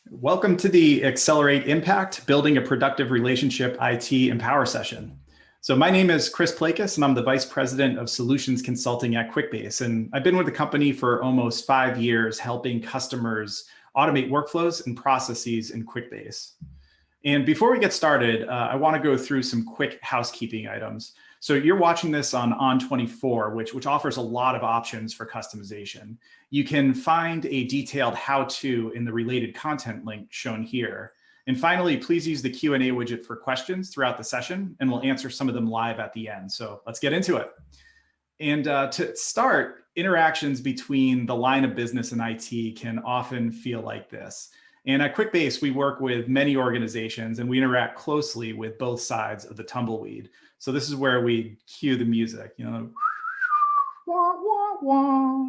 Welcome to the Accelerate Impact, Building a Productive Relationship IT Empower session. So my name is Chris Plakis, and I'm the Vice President of Solutions Consulting at Quickbase. And I've been with the company for almost 5 years, helping customers automate workflows and processes in Quickbase. And before we get started, I want to go through some quick housekeeping items. So you're watching this on On24, which offers a lot of options for customization. You can find a detailed how-to in the related content link shown here. And finally, please use the Q&A widget for questions throughout the session, and we'll answer some of them live at the end. So let's get into it. And to start, interactions between the line of business and IT can often feel like this. And at Quickbase, we work with many organizations and we interact closely with both sides of the tumbleweed. So this is where we cue the music, wah, wah, wah.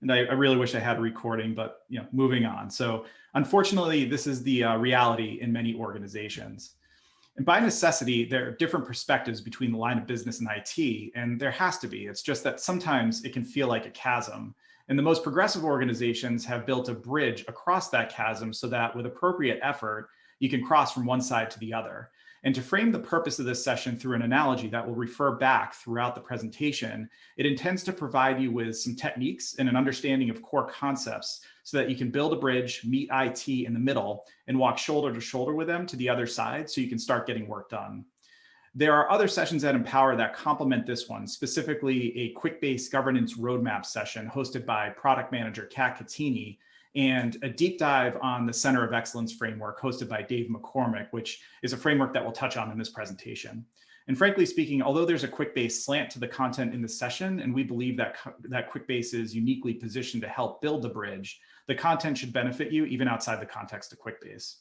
And I really wish I had a recording, but moving on. So unfortunately, this is the reality in many organizations. And by necessity, there are different perspectives between the line of business and IT, and there has to be. It's just that sometimes it can feel like a chasm. And the most progressive organizations have built a bridge across that chasm so that with appropriate effort, you can cross from one side to the other. And to frame the purpose of this session through an analogy that will refer back throughout the presentation, it intends to provide you with some techniques and an understanding of core concepts so that you can build a bridge, meet IT in the middle, and walk shoulder to shoulder with them to the other side so you can start getting work done. There are other sessions at Empower that complement this one, specifically a Quickbase governance roadmap session hosted by product manager Kat Catini, and a deep dive on the Center of Excellence framework hosted by Dave McCormick, which is a framework that we'll touch on in this presentation. And frankly speaking, although there's a Quickbase slant to the content in the session, and we believe that Quickbase is uniquely positioned to help build the bridge, the content should benefit you even outside the context of Quickbase.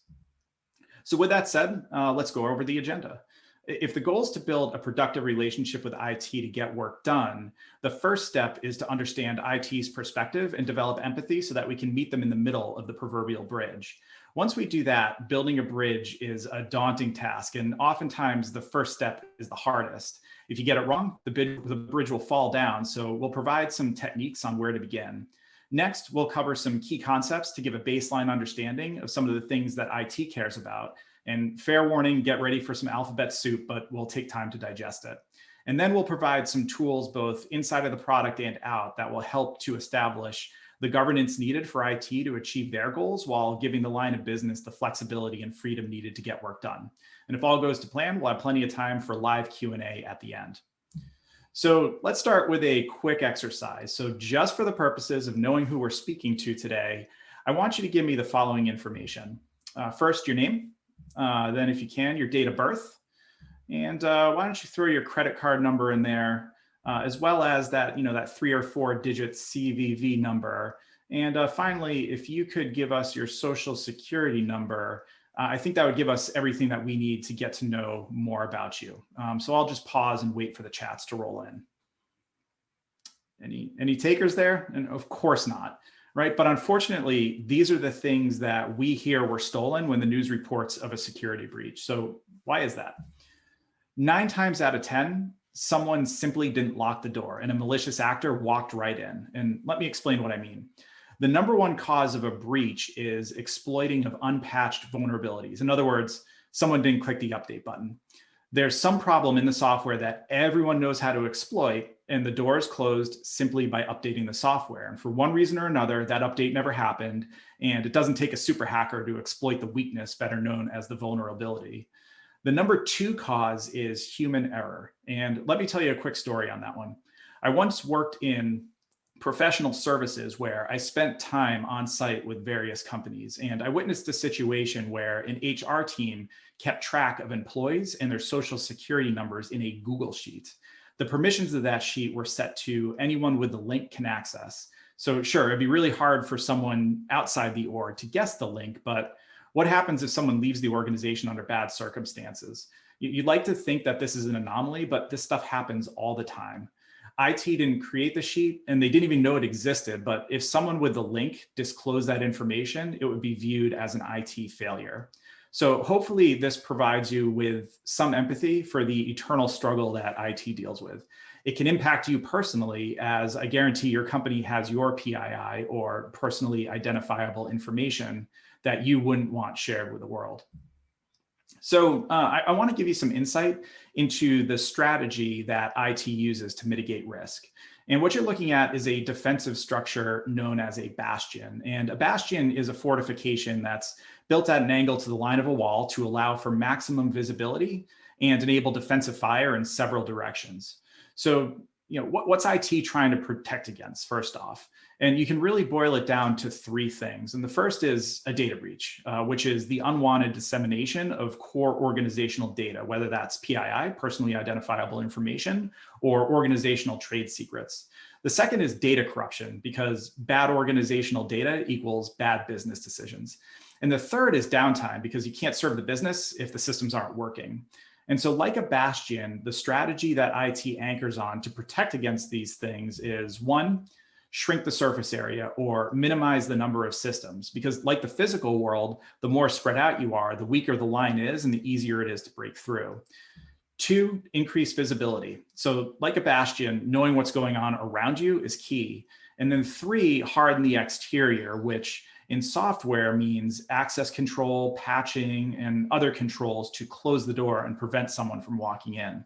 So with that said, let's go over the agenda. If the goal is to build a productive relationship with IT to get work done, the first step is to understand IT's perspective and develop empathy so that we can meet them in the middle of the proverbial bridge. Once we do that, building a bridge is a daunting task, and oftentimes the first step is the hardest. If you get it wrong, the bridge will fall down, so we'll provide some techniques on where to begin. Next, we'll cover some key concepts to give a baseline understanding of some of the things that IT cares about. And fair warning, get ready for some alphabet soup, but we'll take time to digest it. And then we'll provide some tools both inside of the product and out that will help to establish the governance needed for IT to achieve their goals while giving the line of business the flexibility and freedom needed to get work done. And if all goes to plan, we'll have plenty of time for live Q&A at the end. So let's start with a quick exercise. So just for the purposes of knowing who we're speaking to today, I want you to give me the following information. First, your name. Then if you can, your date of birth. And why don't you throw your credit card number in there, as well as that, that 3 or 4 digit CVV number. And finally, if you could give us your social security number, I think that would give us everything that we need to get to know more about you. So I'll just pause and wait for the chats to roll in. Any takers there? And of course not. Right. But unfortunately, these are the things that we hear were stolen when the news reports of a security breach. So why is that? 9 times out of 10, someone simply didn't lock the door and a malicious actor walked right in. And let me explain what I mean. The number one cause of a breach is exploiting of unpatched vulnerabilities. In other words, someone didn't click the update button. There's some problem in the software that everyone knows how to exploit, and the door is closed simply by updating the software. And for one reason or another, that update never happened, and it doesn't take a super hacker to exploit the weakness, better known as the vulnerability. The number 2 cause is human error. And let me tell you a quick story on that one. I once worked in professional services where I spent time on site with various companies, and I witnessed a situation where an HR team kept track of employees and their social security numbers in a Google sheet. The permissions of that sheet were set to anyone with the link can access. So sure, it'd be really hard for someone outside the org to guess the link, but what happens if someone leaves the organization under bad circumstances? You'd like to think that this is an anomaly, but this stuff happens all the time. IT didn't create the sheet and they didn't even know it existed, but if someone with the link disclosed that information, it would be viewed as an IT failure. So hopefully this provides you with some empathy for the eternal struggle that IT deals with. it can impact you personally, as I guarantee your company has your PII, or personally identifiable information, that you wouldn't want shared with the world. So I want to give you some insight into the strategy that IT uses to mitigate risk. And what you're looking at is a defensive structure known as a bastion. And a bastion is a fortification that's built at an angle to the line of a wall to allow for maximum visibility and enable defensive fire in several directions. So, what's IT trying to protect against, first off? And you can really boil it down to three things. And the first is a data breach, which is the unwanted dissemination of core organizational data, whether that's PII, personally identifiable information, or organizational trade secrets. The second is data corruption, because bad organizational data equals bad business decisions. And the third is downtime, because you can't serve the business if the systems aren't working. And so, like a bastion, the strategy that IT anchors on to protect against these things is, one, shrink the surface area or minimize the number of systems, because like the physical world, the more spread out you are, the weaker the line is and the easier it is to break through. Two, increase visibility. So like a bastion, knowing what's going on around you is key. And then three, harden the exterior, which in software means access control, patching, and other controls to close the door and prevent someone from walking in.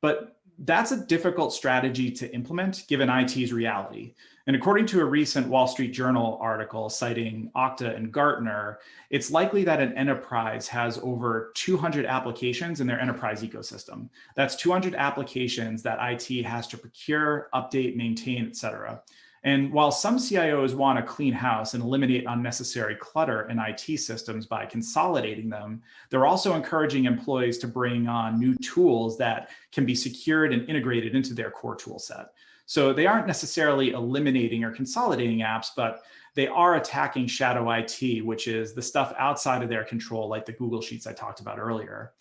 But that's a difficult strategy to implement given IT's reality. And according to a recent Wall Street Journal article citing Okta and Gartner, it's likely that an enterprise has over 200 applications in their enterprise ecosystem. That's 200 applications that IT has to procure, update, maintain, et cetera. And while some CIOs want to clean house and eliminate unnecessary clutter in IT systems by consolidating them, they're also encouraging employees to bring on new tools that can be secured and integrated into their core tool set. So they aren't necessarily eliminating or consolidating apps, but they are attacking shadow IT, which is the stuff outside of their control, like the Google Sheets I talked about earlier.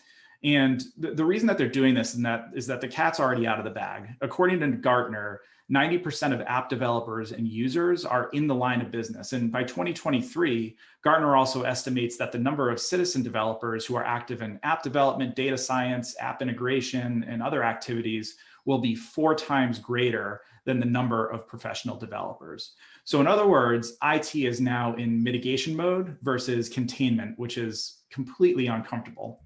And the reason that they're doing this is that the cat's already out of the bag. According to Gartner, 90% of app developers and users are in the line of business. And by 2023, Gartner also estimates that the number of citizen developers who are active in app development, data science, app integration, and other activities will be 4 times greater than the number of professional developers. So in other words, IT is now in mitigation mode versus containment, which is completely uncomfortable.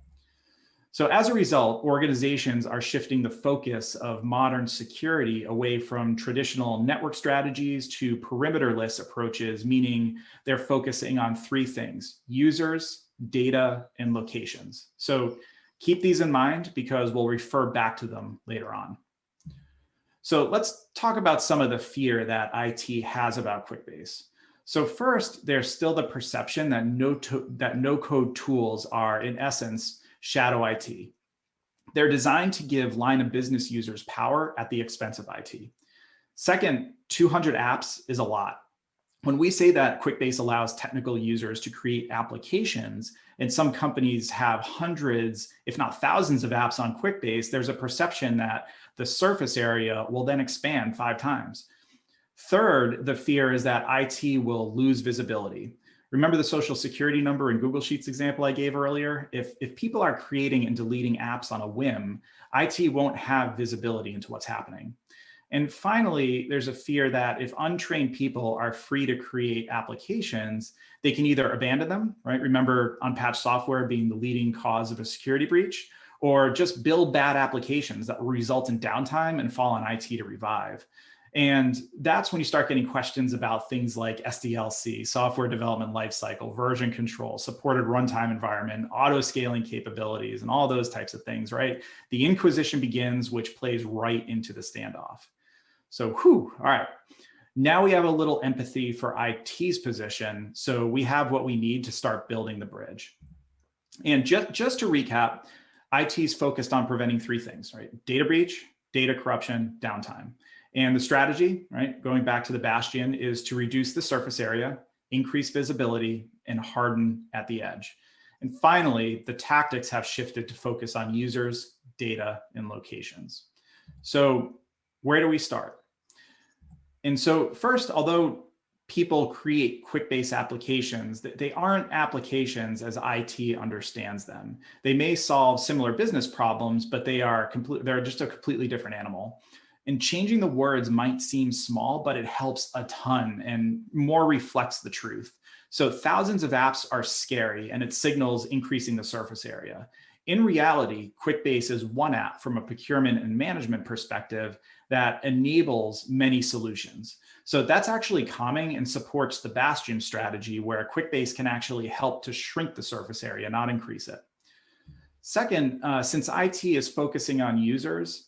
So as a result, organizations are shifting the focus of modern security away from traditional network strategies to perimeterless approaches, meaning they're focusing on 3 things: users, data, and locations. So keep these in mind because we'll refer back to them later on. So let's talk about some of the fear that IT has about Quickbase. So first, there's still the perception that no-code tools are, in essence, shadow IT. They're designed to give line of business users power at the expense of IT. Second, 200 apps is a lot. When we say that Quickbase allows technical users to create applications, and some companies have hundreds, if not thousands of apps on Quickbase, there's a perception that the surface area will then expand 5 times. Third, the fear is that IT will lose visibility. Remember the social security number in Google Sheets example I gave earlier? If people are creating and deleting apps on a whim, IT won't have visibility into what's happening. And finally, there's a fear that if untrained people are free to create applications, they can either abandon them, right? Remember unpatched software being the leading cause of a security breach, or just build bad applications that will result in downtime and fall on IT to revive. And that's when you start getting questions about things like SDLC, software development lifecycle, version control, supported runtime environment, auto scaling capabilities, and all those types of things, right? The inquisition begins, which plays right into the standoff. So, all right. Now we have a little empathy for IT's position. So we have what we need to start building the bridge. And just to recap, IT's focused on preventing 3 things, right? Data breach, data corruption, downtime. And the strategy, right, going back to the bastion, is to reduce the surface area, increase visibility, and harden at the edge. And finally, the tactics have shifted to focus on users, data, and locations. So where do we start? And so first, although people create Quickbase applications, they aren't applications as IT understands them. They may solve similar business problems, but they're just a completely different animal. And changing the words might seem small, but it helps a ton and more reflects the truth. So thousands of apps are scary, and it signals increasing the surface area. In reality, Quickbase is one app from a procurement and management perspective that enables many solutions. So that's actually calming and supports the bastion strategy, where Quickbase can actually help to shrink the surface area, not increase it. Second, since IT is focusing on users,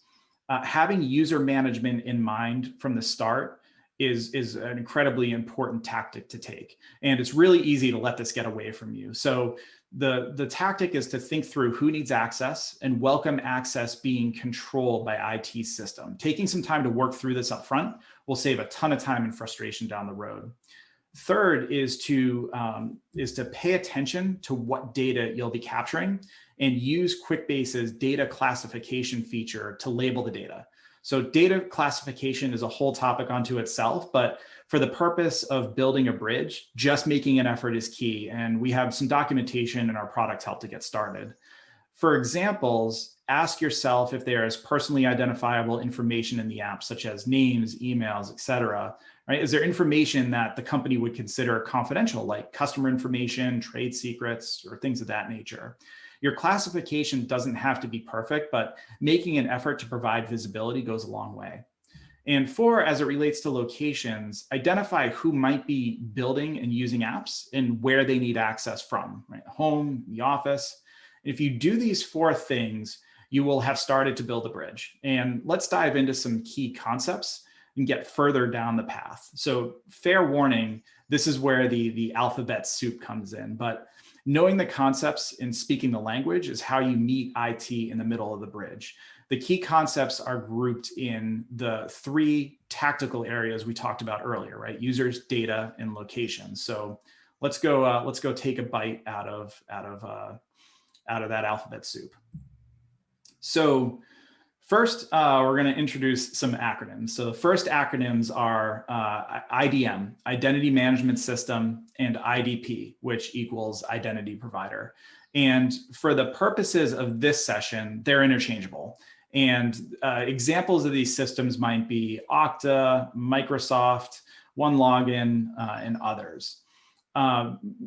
having user management in mind from the start is an incredibly important tactic to take. And it's really easy to let this get away from you. So the tactic is to think through who needs access and welcome access being controlled by IT system. Taking some time to work through this up front will save a ton of time and frustration down the road. Third is to pay attention to what data you'll be capturing and use Quickbase's data classification feature to label the data. So data classification is a whole topic unto itself, but for the purpose of building a bridge, just making an effort is key. And we have some documentation in our product help to get started. For examples, ask yourself if there is personally identifiable information in the app, such as names, emails, et cetera. Right? Is there information that the company would consider confidential, like customer information, trade secrets, or things of that nature? Your classification doesn't have to be perfect, but making an effort to provide visibility goes a long way. And four, as it relates to locations, identify who might be building and using apps and where they need access from, right? Home, the office. If you do these four things, you will have started to build a bridge. And let's dive into some key concepts and get further down the path. So fair warning, this is where the alphabet soup comes in, but knowing the concepts and speaking the language is how you meet IT in the middle of the bridge. The key concepts are grouped in the three tactical areas we talked about earlier, right? Users, data, and locations. So let's go take a bite out of that alphabet soup. So first, we're going to introduce some acronyms. So the first acronyms are IDM, Identity Management System, and IDP, which equals Identity Provider. And for the purposes of this session, they're interchangeable. And examples of these systems might be Okta, Microsoft, OneLogin, and others.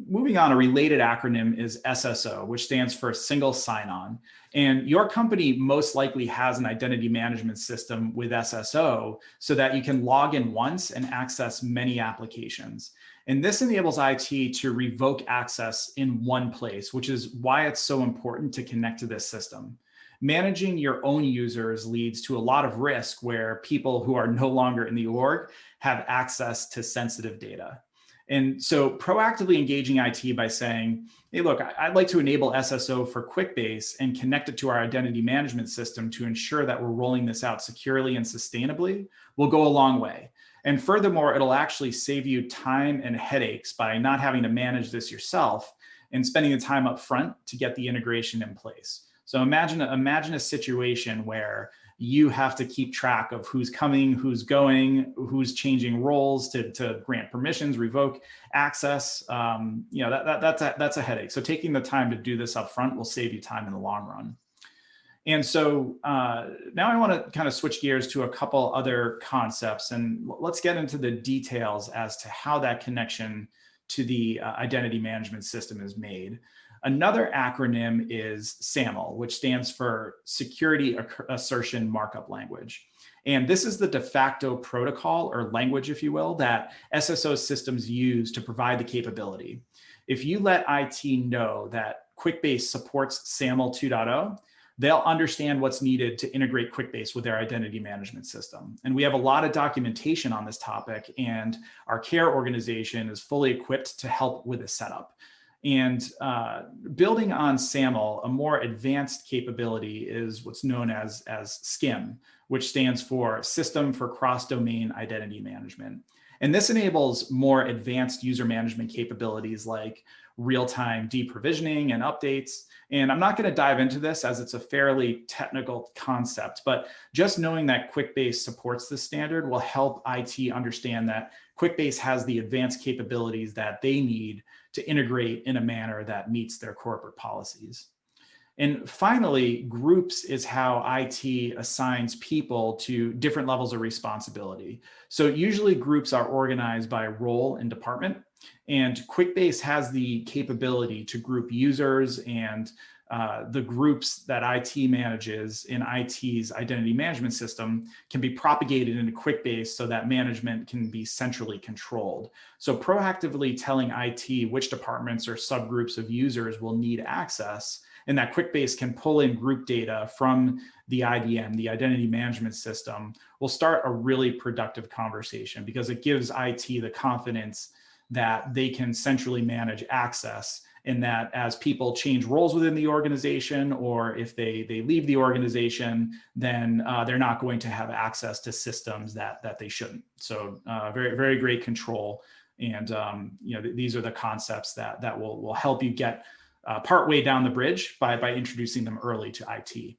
Moving on, a related acronym is SSO, which stands for Single Sign-On. And your company most likely has an identity management system with SSO so that you can log in once and access many applications. And this enables IT to revoke access in one place, which is why it's so important to connect to this system. Managing your own users leads to a lot of risk where people who are no longer in the org have access to sensitive data. And so proactively engaging IT by saying, hey, look, I'd like to enable SSO for Quickbase and connect it to our identity management system to ensure that we're rolling this out securely and sustainably will go a long way. And furthermore, it'll actually save you time and headaches by not having to manage this yourself and spending the time up front to get the integration in place. So imagine a situation where you have to keep track of who's coming, who's going, who's changing roles to grant permissions, revoke access. That's a headache. So taking the time to do this up front will save you time in the long run. And so now I want to kind of switch gears to a couple other concepts, and let's get into the details as to how that connection to the identity management system is made. Another acronym is SAML, which stands for Security Assertion Markup Language. And this is the de facto protocol or language, if you will, that SSO systems use to provide the capability. If you let IT know that Quickbase supports SAML 2.0, they'll understand what's needed to integrate Quickbase with their identity management system. And we have a lot of documentation on this topic, and our care organization is fully equipped to help with the setup. And building on SAML, a more advanced capability is what's known as SCIM, which stands for System for Cross-Domain Identity Management. And this enables more advanced user management capabilities like real-time deprovisioning and updates. And I'm not going to dive into this as it's a fairly technical concept, but just knowing that Quickbase supports this standard will help IT understand that Quickbase has the advanced capabilities that they need to integrate in a manner that meets their corporate policies. And finally, groups is how IT assigns people to different levels of responsibility. So usually groups are organized by role and department, and Quickbase has the capability to group users and the groups that IT manages in IT's identity management system can be propagated into Quickbase so that management can be centrally controlled. So proactively telling IT which departments or subgroups of users will need access, and that Quickbase can pull in group data from the IDM, the identity management system, will start a really productive conversation because it gives IT the confidence that they can centrally manage access, and that as people change roles within the organization, or if they leave the organization, then they're not going to have access to systems that they shouldn't. So very, very great control. And these are the concepts that will help you get partway down the bridge by introducing them early to IT.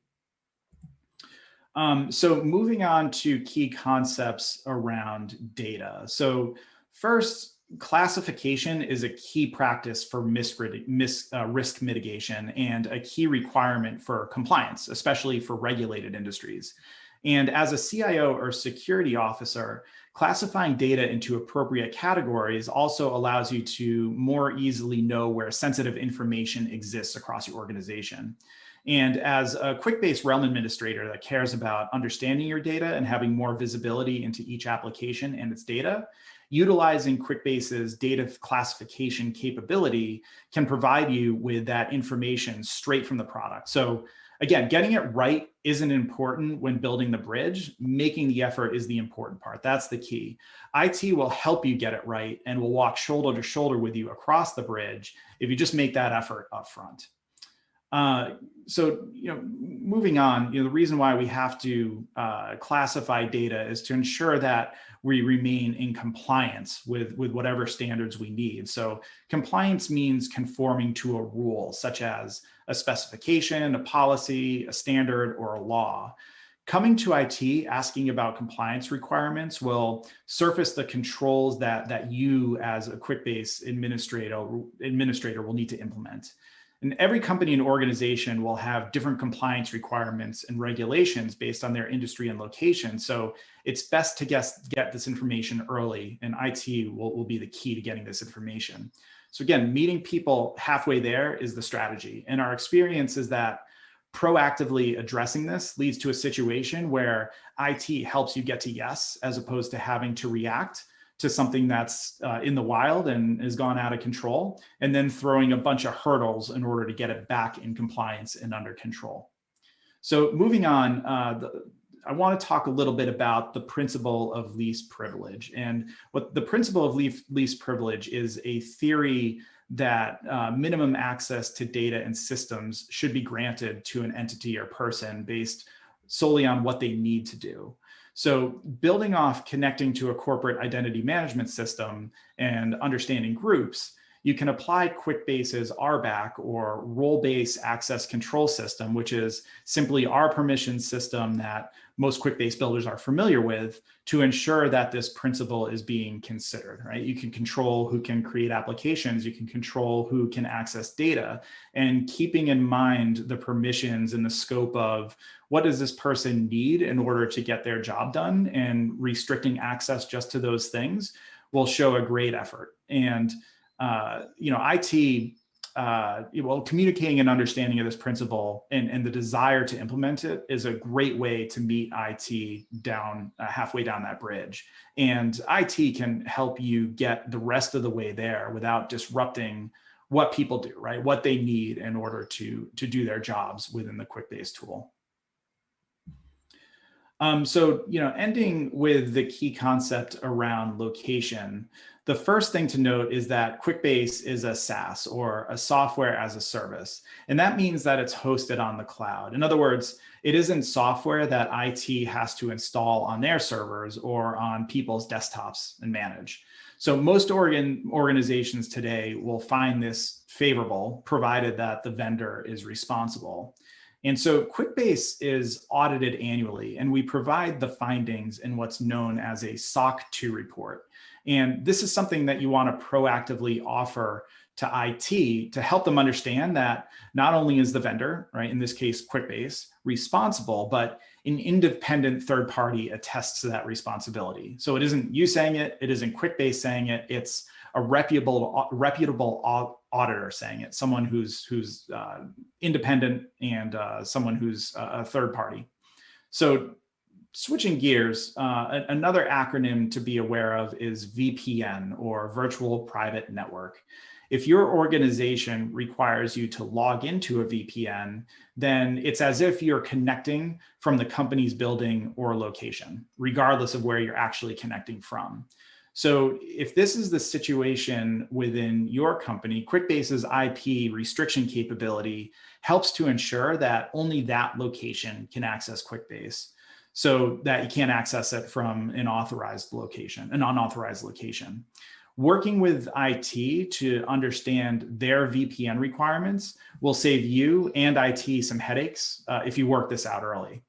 So moving on to key concepts around data. So first, classification is a key practice for risk mitigation and a key requirement for compliance, especially for regulated industries. And as a CIO or security officer, classifying data into appropriate categories also allows you to more easily know where sensitive information exists across your organization. And as a Quickbase realm administrator that cares about understanding your data and having more visibility into each application and its data, utilizing Quickbase's data classification capability can provide you with that information straight from the product. So again, getting it right isn't important when building the bridge. Making the effort is the important part. That's the key. IT will help you get it right and will walk shoulder to shoulder with you across the bridge if you just make that effort up front. So, moving on, the reason why we have to classify data is to ensure that we remain in compliance with whatever standards we need. So compliance means conforming to a rule, such as a specification, a policy, a standard, or a law. Coming to IT asking about compliance requirements will surface the controls that you as a Quickbase administrator will need to implement. And every company and organization will have different compliance requirements and regulations based on their industry and location. So it's best to get this information early, and IT will be the key to getting this information. So again, meeting people halfway there is the strategy. And our experience is that proactively addressing this leads to a situation where IT helps you get to yes, as opposed to having to react to something that's in the wild and has gone out of control, and then throwing a bunch of hurdles in order to get it back in compliance and under control. So moving on, I want to talk a little bit about the principle of least privilege. And what the principle of least privilege is a theory that minimum access to data and systems should be granted to an entity or person based solely on what they need to do. So building off connecting to a corporate identity management system and understanding groups, you can apply Quickbase's RBAC, or role-based access control system, which is simply our permission system that most Quickbase builders are familiar with, to ensure that this principle is being considered, right? You can control who can create applications, you can control who can access data, and keeping in mind the permissions and the scope of what does this person need in order to get their job done, and restricting access just to those things will show a great effort. And IT, communicating and understanding of this principle and the desire to implement it is a great way to meet IT down halfway down that bridge. And IT can help you get the rest of the way there without disrupting what people do, right? What they need in order to do their jobs within the Quickbase tool. Ending with the key concept around location, the first thing to note is that Quickbase is a SaaS, or a software as a service. And that means that it's hosted on the cloud. In other words, it isn't software that IT has to install on their servers or on people's desktops and manage. So most organizations today will find this favorable, provided that the vendor is responsible. And so Quickbase is audited annually, and we provide the findings in what's known as a SOC 2 report. And this is something that you want to proactively offer to IT to help them understand that not only is the vendor, right, in this case Quickbase, responsible, but an independent third party attests to that responsibility. So it isn't you saying it, it isn't Quickbase saying it, it's a reputable auditor saying it, someone who's independent and someone who's a third party. So switching gears, another acronym to be aware of is VPN, or Virtual Private Network. If your organization requires you to log into a VPN, then it's as if you're connecting from the company's building or location, regardless of where you're actually connecting from. So if this is the situation within your company, Quickbase's IP restriction capability helps to ensure that only that location can access Quickbase, so that you can't access it from an unauthorized location. Working with IT to understand their VPN requirements will save you and IT some headaches if you work this out early.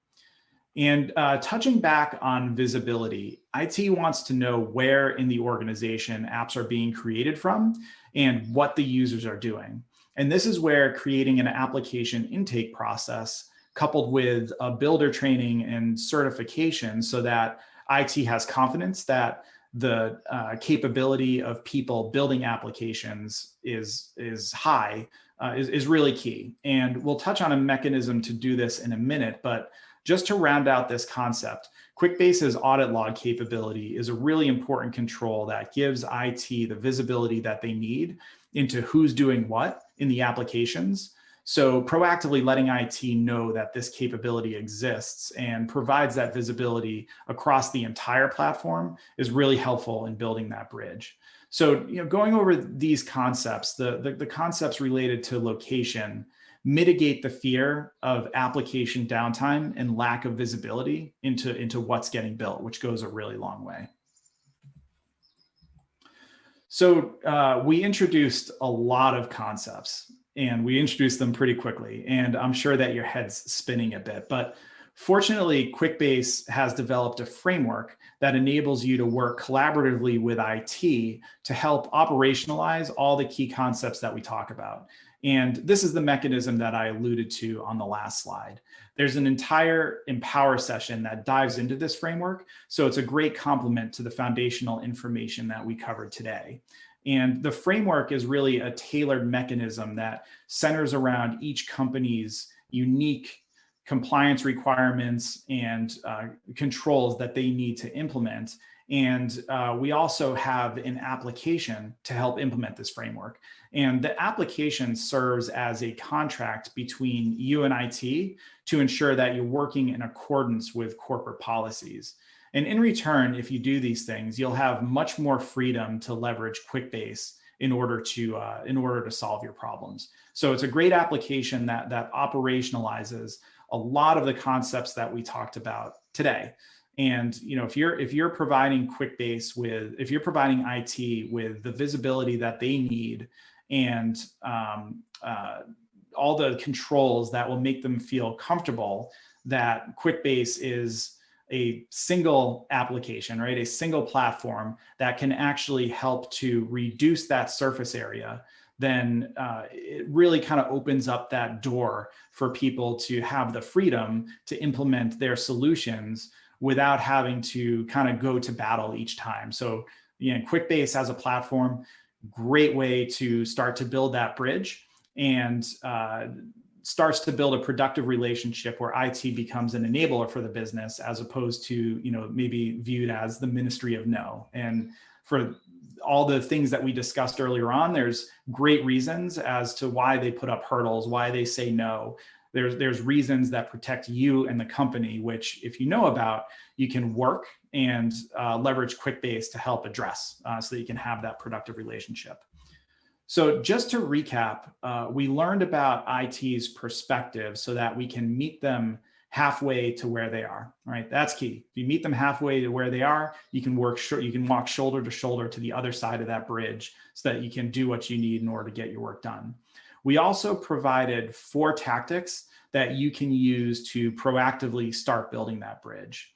And touching back on visibility, IT wants to know where in the organization apps are being created from and what the users are doing. And this is where creating an application intake process, coupled with a builder training and certification, so that IT has confidence that the capability of people building applications is high, is really key. And we'll touch on a mechanism to do this in a minute, but just to round out this concept, Quickbase's audit log capability is a really important control that gives IT the visibility that they need into who's doing what in the applications. So proactively letting IT know that this capability exists and provides that visibility across the entire platform is really helpful in building that bridge. So, going over these concepts, the concepts related to location mitigate the fear of application downtime and lack of visibility into what's getting built, which goes a really long way. So we introduced a lot of concepts, and we introduced them pretty quickly, and I'm sure that your head's spinning a bit, but fortunately, Quickbase has developed a framework that enables you to work collaboratively with IT to help operationalize all the key concepts that we talk about. And this is the mechanism that I alluded to on the last slide. There's an entire Empower session that dives into this framework, so it's a great complement to the foundational information that we covered today. And the framework is really a tailored mechanism that centers around each company's unique compliance requirements and controls that they need to implement. And we also have an application to help implement this framework. And the application serves as a contract between you and IT to ensure that you're working in accordance with corporate policies. And in return, if you do these things, you'll have much more freedom to leverage Quickbase in order to solve your problems. So it's a great application that operationalizes a lot of the concepts that we talked about today. And if you're providing Quickbase if you're providing IT with the visibility that they need and all the controls that will make them feel comfortable that Quickbase is a single application, right? A single platform that can actually help to reduce that surface area, then it really kind of opens up that door for people to have the freedom to implement their solutions without having to kind of go to battle each time. So, Quickbase as a platform, great way to start to build that bridge and starts to build a productive relationship where IT becomes an enabler for the business, as opposed to, maybe viewed as the ministry of no. And for all the things that we discussed earlier on, there's great reasons as to why they put up hurdles, why they say no. there's reasons that protect you and the company, which if you know about, you can work and leverage Quickbase to help address so that you can have that productive relationship. So just to recap, we learned about IT's perspective so that we can meet them halfway to where they are. All right, that's key. If you meet them halfway to where they are, you can walk shoulder to shoulder to the other side of that bridge so that you can do what you need in order to get your work done. We also provided 4 tactics that you can use to proactively start building that bridge.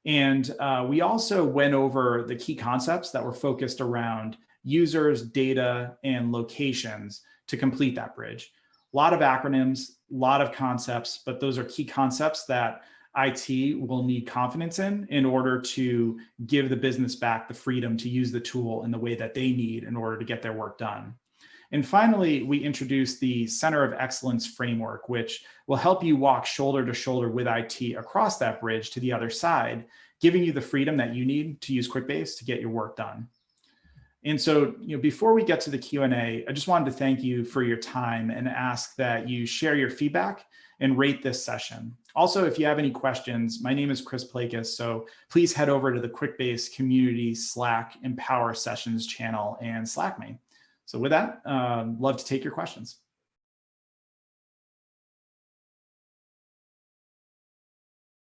And we also went over the key concepts that were focused around users, data, and locations to complete that bridge. A lot of acronyms, a lot of concepts, but those are key concepts that IT will need confidence in order to give the business back the freedom to use the tool in the way that they need in order to get their work done. And finally, we introduced the Center of Excellence framework, which will help you walk shoulder to shoulder with IT across that bridge to the other side, giving you the freedom that you need to use Quickbase to get your work done. And so, before we get to the Q&A, I just wanted to thank you for your time and ask that you share your feedback and rate this session. Also, if you have any questions, my name is Chris Plakis, so please head over to the Quickbase community Slack Empower Sessions channel and Slack me. So with that, love to take your questions.